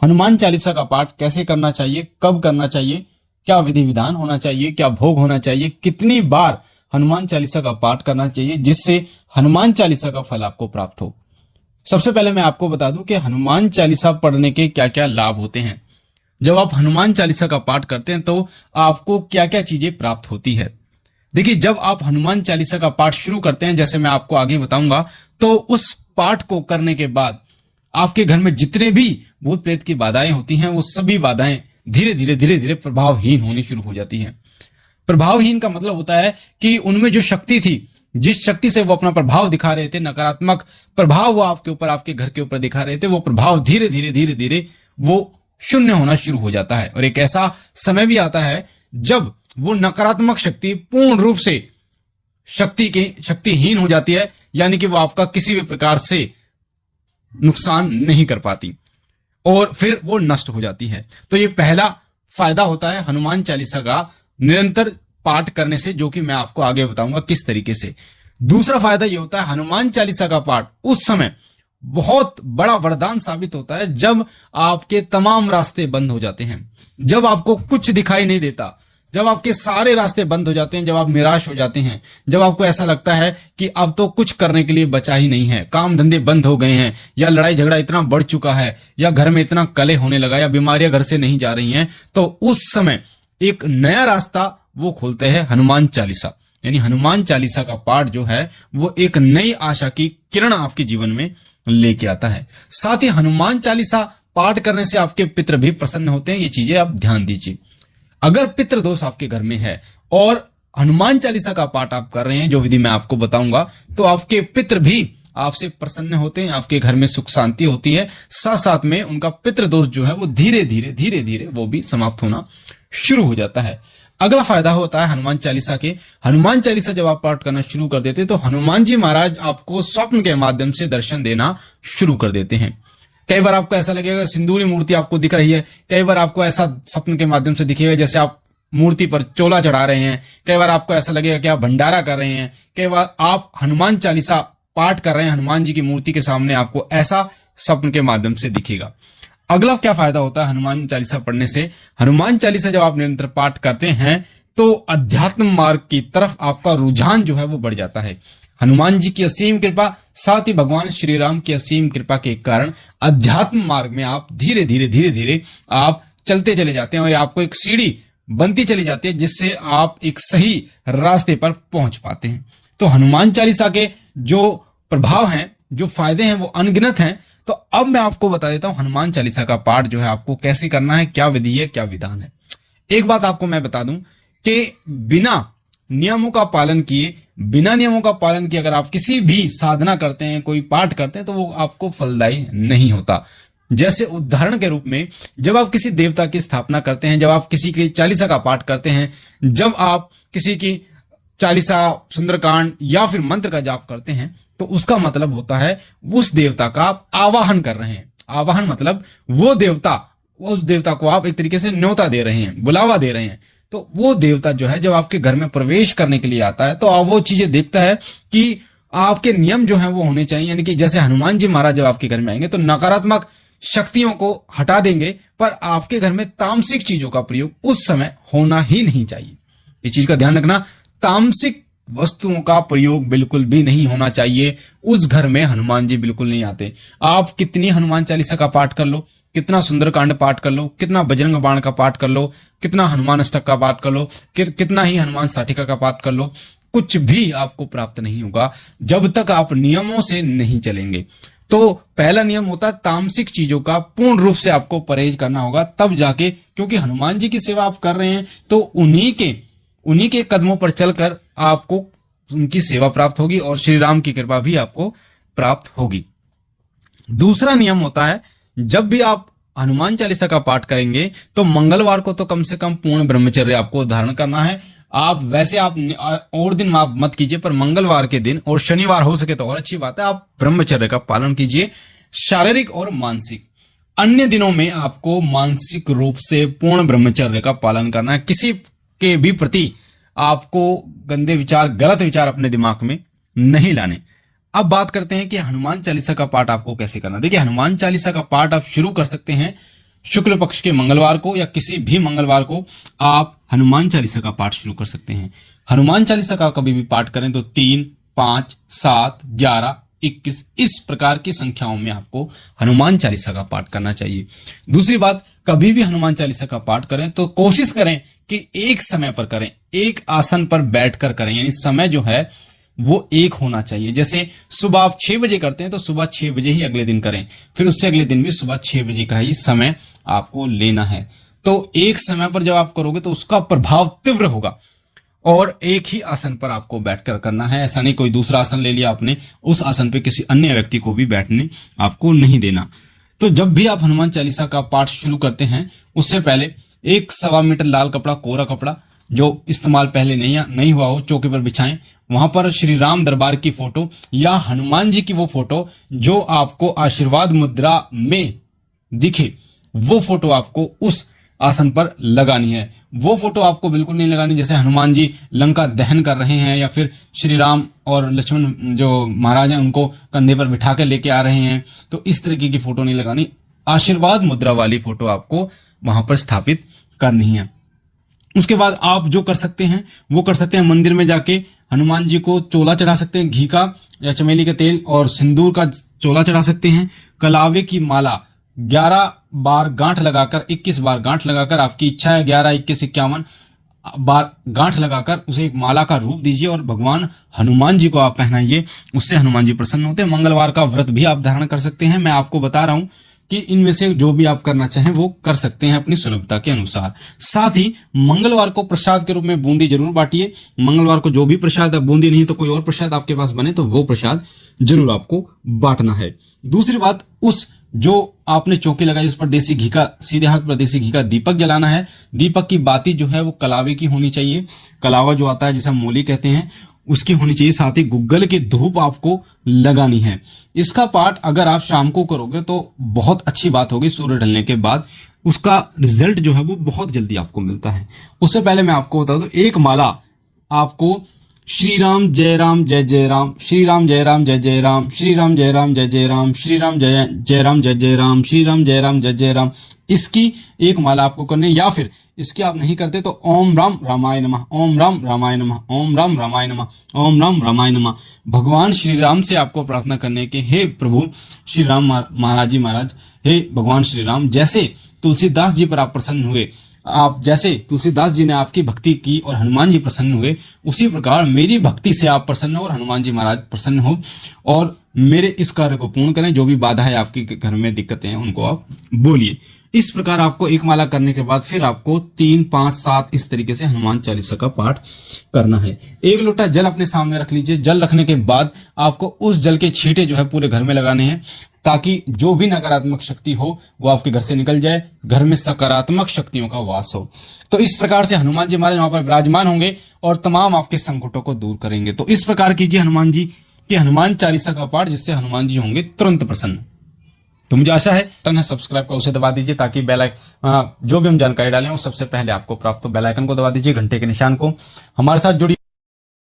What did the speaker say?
हनुमान चालीसा का पाठ कैसे करना चाहिए, कब करना चाहिए, क्या विधि विधान होना चाहिए, क्या भोग होना चाहिए, कितनी बार हनुमान चालीसा का पाठ करना चाहिए जिससे हनुमान चालीसा का फल आपको प्राप्त हो। सबसे पहले मैं आपको बता दूं कि हनुमान चालीसा पढ़ने के क्या क्या लाभ होते हैं। जब आप हनुमान चालीसा का पाठ करते हैं तो आपको क्या क्या चीजें प्राप्त होती है। देखिए, जब आप हनुमान चालीसा का पाठ शुरू करते हैं, जैसे मैं आपको आगे बताऊंगा, तो उस पाठ को करने के बाद आपके घर में जितने भी भूत प्रेत की बाधाएं होती हैं, वो सभी बाधाएं धीरे धीरे प्रभावहीन होनी शुरू हो जाती हैं। प्रभावहीन का मतलब होता है कि उनमें जो शक्ति थी, जिस शक्ति से वो अपना प्रभाव दिखा रहे थे, नकारात्मक प्रभाव वो आपके ऊपर, आपके घर के ऊपर दिखा रहे थे, वो प्रभाव धीरे धीरे वो शून्य होना शुरू हो जाता है। और एक ऐसा समय भी आता है जब वो नकारात्मक शक्ति पूर्ण रूप से शक्तिहीन हो जाती है, यानी कि वो आपका किसी भी प्रकार से नुकसान नहीं कर पाती और फिर वो नष्ट हो जाती है। तो ये पहला फायदा होता है हनुमान चालीसा का निरंतर पाठ करने से, जो कि मैं आपको आगे बताऊंगा किस तरीके से। दूसरा फायदा ये होता है हनुमान चालीसा का पाठ उस समय बहुत बड़ा वरदान साबित होता है जब आपके तमाम रास्ते बंद हो जाते हैं, जब आपको कुछ दिखाई नहीं देता, जब आपके सारे रास्ते बंद हो जाते हैं, जब आप निराश हो जाते हैं, जब आपको ऐसा लगता है कि अब तो कुछ करने के लिए बचा ही नहीं है, काम धंधे बंद हो गए हैं, या लड़ाई झगड़ा इतना बढ़ चुका है, या घर में इतना कलह होने लगा, या बीमारियां घर से नहीं जा रही हैं, तो उस समय एक नया रास्ता वो खोलते हैं हनुमान चालीसा। यानी हनुमान चालीसा का पाठ जो है वो एक नई आशा की किरण आपके जीवन में लेके आता है। साथ ही हनुमान चालीसा पाठ करने से आपके पितृ भी प्रसन्न होते हैं। ये चीजें आप ध्यान दीजिए। अगर पितृ दोष आपके घर में है और हनुमान चालीसा का पाठ आप कर रहे हैं, जो विधि मैं आपको बताऊंगा, तो आपके पितृ भी आपसे प्रसन्न होते हैं, आपके घर में सुख शांति होती है। साथ साथ में उनका पितृ दोष जो है वो धीरे धीरे वो भी समाप्त होना शुरू हो जाता है। अगला फायदा होता है हनुमान चालीसा के। हनुमान चालीसा जब आप पाठ करना शुरू कर देते हैं तो हनुमान जी महाराज आपको स्वप्न के माध्यम से दर्शन देना शुरू कर देते हैं। कई बार आपको ऐसा लगेगा सिंदूरी मूर्ति आपको दिख रही है, कई बार आपको ऐसा स्वप्न के माध्यम से दिखेगा जैसे आप मूर्ति पर चोला चढ़ा रहे हैं, कई बार आपको ऐसा लगेगा कि आप भंडारा कर रहे हैं, कई बार आप हनुमान चालीसा पाठ कर रहे हैं, हनुमान जी की मूर्ति के सामने आपको ऐसा स्वप्न के माध्यम से दिखेगा। अगला क्या फायदा होता है हनुमान चालीसा पढ़ने से? हनुमान चालीसा जब आप निरंतर पाठ करते हैं तो अध्यात्म मार्ग की तरफ आपका रुझान जो है वो बढ़ जाता है। हनुमान जी की असीम कृपा, साथ ही भगवान श्री राम की असीम कृपा के कारण अध्यात्म मार्ग में आप धीरे धीरे आप चलते चले जाते हैं और आपको एक सीढ़ी बनती चली जाती है जिससे आप एक सही रास्ते पर पहुंच पाते हैं। तो हनुमान चालीसा के जो प्रभाव हैं, जो फायदे हैं, वो अनगिनत हैं। तो अब मैं आपको बता देता हूं हनुमान चालीसा का पाठ जो है आपको कैसे करना है, क्या विधि है, क्या विधान है। एक बात आपको मैं बता दूं कि बिना नियमों का पालन किए अगर आप किसी भी साधना करते हैं, कोई पाठ करते हैं, तो वो आपको फलदायी नहीं होता। जैसे उदाहरण के रूप में जब आप किसी देवता की स्थापना करते हैं, जब आप किसी की चालीसा का पाठ करते हैं, जब आप किसी की चालीसा, सुंदरकांड या फिर मंत्र का जाप करते हैं, तो उसका मतलब होता है उस देवता का आप आवाहन कर रहे हैं। आवाहन मतलब उस देवता को आप एक तरीके से न्योता दे रहे हैं, बुलावा दे रहे हैं। तो वो देवता जो है जब आपके घर में प्रवेश करने के लिए आता है तो आप वो चीजें देखता है कि आपके नियम जो है वो होने चाहिए। यानी कि जैसे हनुमान जी महाराज जब आपके घर में आएंगे तो नकारात्मक शक्तियों को हटा देंगे, पर आपके घर में तामसिक चीजों का प्रयोग उस समय होना ही नहीं चाहिए। इस चीज का ध्यान रखना, तामसिक वस्तुओं का प्रयोग बिल्कुल भी नहीं होना चाहिए। उस घर में हनुमान जी बिल्कुल नहीं आते। आप कितनी हनुमान चालीसा का पाठ कर लो, कितना सुंदरकांड पाठ कर लो, कितना बजरंग बाण का पाठ कर लो, कितना हनुमान अष्टक का पाठ कर लो, कितना ही हनुमान साटिका का पाठ कर लो, कुछ भी आपको प्राप्त नहीं होगा जब तक आप नियमों से नहीं चलेंगे। तो पहला नियम होता है तामसिक चीजों का पूर्ण रूप से आपको परहेज करना होगा, तब जाके, क्योंकि हनुमान जी की सेवा आप कर रहे हैं तो उन्हीं के कदमों पर चलकर आपको उनकी सेवा प्राप्त होगी और श्री राम की कृपा भी आपको प्राप्त होगी। दूसरा नियम होता है जब भी आप हनुमान चालीसा का पाठ करेंगे तो मंगलवार को तो कम से कम पूर्ण ब्रह्मचर्य आपको धारण करना है। आप और दिन आप मत कीजिए, पर मंगलवार के दिन और शनिवार हो सके तो और अच्छी बात है, आप ब्रह्मचर्य का पालन कीजिए, शारीरिक और मानसिक। अन्य दिनों में आपको मानसिक रूप से पूर्ण ब्रह्मचर्य का पालन करना है। किसी के भी प्रति आपको गंदे विचार, गलत विचार अपने दिमाग में नहीं लाने। अब बात करते हैं कि हनुमान चालीसा का पाठ आपको कैसे करना। देखिए, हनुमान चालीसा का पाठ आप शुरू कर सकते हैं शुक्ल पक्ष के मंगलवार को या किसी भी मंगलवार को आप हनुमान चालीसा का पाठ शुरू कर सकते हैं। हनुमान चालीसा का कभी भी पाठ करें तो 3, 5, 7, 11, 21 इस प्रकार की संख्याओं में आपको हनुमान चालीसा का पाठ करना चाहिए। दूसरी बात, कभी भी हनुमान चालीसा का पाठ करें तो कोशिश करें कि एक समय पर करें, एक आसन पर बैठकर करें, यानी समय जो है वो एक होना चाहिए। जैसे सुबह आप 6 बजे करते हैं तो सुबह 6 बजे ही अगले दिन करें, फिर उससे अगले दिन भी सुबह 6 बजे का ही समय आपको लेना है। तो एक समय पर जब आप करोगे तो उसका प्रभाव तीव्र होगा और एक ही आसन पर आपको बैठकर करना है। ऐसा नहीं कोई दूसरा आसन ले लिया आपने, उस आसन पे किसी अन्य व्यक्ति को भी बैठने आपको नहीं देना। तो जब भी आप हनुमान चालीसा का पाठ शुरू करते हैं उससे पहले 1.25 मीटर लाल कपड़ा, कोरा कपड़ा जो इस्तेमाल पहले नहीं हुआ हो, चौके पर बिछाएं। वहां पर श्री राम दरबार की फोटो या हनुमान जी की वो फोटो जो आपको आशीर्वाद मुद्रा में दिखे, वो फोटो आपको उस आसन पर लगानी है। वो फोटो आपको बिल्कुल नहीं लगानी जैसे हनुमान जी लंका दहन कर रहे हैं या फिर श्री राम और लक्ष्मण जो महाराज हैं उनको कंधे पर बिठा कर लेके आ रहे हैं, तो इस तरीके की फोटो नहीं लगानी। आशीर्वाद मुद्रा वाली फोटो आपको वहां पर स्थापित करनी है। उसके बाद आप जो कर सकते हैं वो कर सकते हैं, मंदिर में जाके हनुमान जी को चोला चढ़ा सकते हैं, घी का या चमेली का तेल और सिंदूर का चोला चढ़ा सकते हैं। कलावे की माला 11 बार गांठ लगाकर, 21 बार गांठ लगाकर, आपकी इच्छा है 11, 21, 51 बार गांठ लगाकर उसे एक माला का रूप दीजिए और भगवान हनुमान जी को आप पहनाइए, उससे हनुमान जी प्रसन्न होते हैं। मंगलवार का व्रत भी आप धारण कर सकते हैं। मैं आपको बता रहा हूं कि इनमें से जो भी आप करना चाहें वो कर सकते हैं अपनी सुलभता के अनुसार। साथ ही मंगलवार को प्रसाद के रूप में बूंदी जरूर बांटिए। मंगलवार को जो भी प्रसाद, बूंदी नहीं तो कोई और प्रसाद आपके पास बने तो वो प्रसाद जरूर आपको बांटना है। दूसरी बात, उस जो आपने चौकी लगाई उस पर देसी घी का, सीधे हाथ पर देसी घी का दीपक जलाना है। दीपक की बाती जो है वो कलावे की होनी चाहिए। कलावा जो आता है जिसे मोली कहते हैं उसकी होनी चाहिए। साथ ही गुग्गल की धूप आपको लगानी है। इसका पाठ अगर आप शाम को करोगे तो बहुत अच्छी बात होगी। सूर्य ढलने के बाद उसका रिजल्ट जो है वो बहुत जल्दी आपको मिलता है। उससे पहले मैं आपको बता दूं, एक माला आपको श्री राम जय राम जय जय राम, श्री राम जय राम जय जय राम, श्री राम जय राम जय जय राम, श्री राम जय राम जय जय राम, श्री राम जय राम जय जय राम, इसकी एक माला आपको करनी है। या फिर इसकी आप नहीं करते तो ओम राम रामाय नमः, ओम राम रामाय नमः, ओम राम रामाय नमः, ओम राम रामाय नमः। भगवान श्री राम से आपको प्रार्थना करने के, हे प्रभु श्री राम महाराज जी महाराज, हे भगवान श्री राम, जैसे तुलसीदास जी पर आप प्रसन्न हुए, आप जैसे तुलसीदास जी ने आपकी भक्ति की और हनुमान जी प्रसन्न हुए, उसी प्रकार मेरी भक्ति से आप प्रसन्न हो और हनुमान जी महाराज प्रसन्न हो और मेरे इस कार्य को पूर्ण करें। जो भी बाधा है आपके घर में, दिक्कतें हैं, उनको आप बोलिए। इस प्रकार आपको एक माला करने के बाद फिर आपको 3, 5, 7 इस तरीके से हनुमान चालीसा का पाठ करना है। 1 लोटा जल अपने सामने रख लीजिए। जल रखने के बाद आपको उस जल के छींटे जो है पूरे घर में लगाने हैं ताकि जो भी नकारात्मक शक्ति हो वो आपके घर से निकल जाए, घर में सकारात्मक शक्तियों का वास हो। तो इस प्रकार से हनुमान जी महाराज वहां पर विराजमान होंगे और तमाम आपके संकटों को दूर करेंगे। तो इस प्रकार कीजिए हनुमान जी की हनुमान चालीसा का पाठ, जिससे हनुमान जी होंगे तुरंत प्रसन्न। तो मुझे आशा है बटन है सब्सक्राइब का, उसे दबा दीजिए ताकि बेल आइकन जो भी हम जानकारी डालें वो सबसे पहले आपको प्राप्त हो। बेल आइकन को दबा दीजिए, घंटे के निशान को। हमारे साथ जुड़ी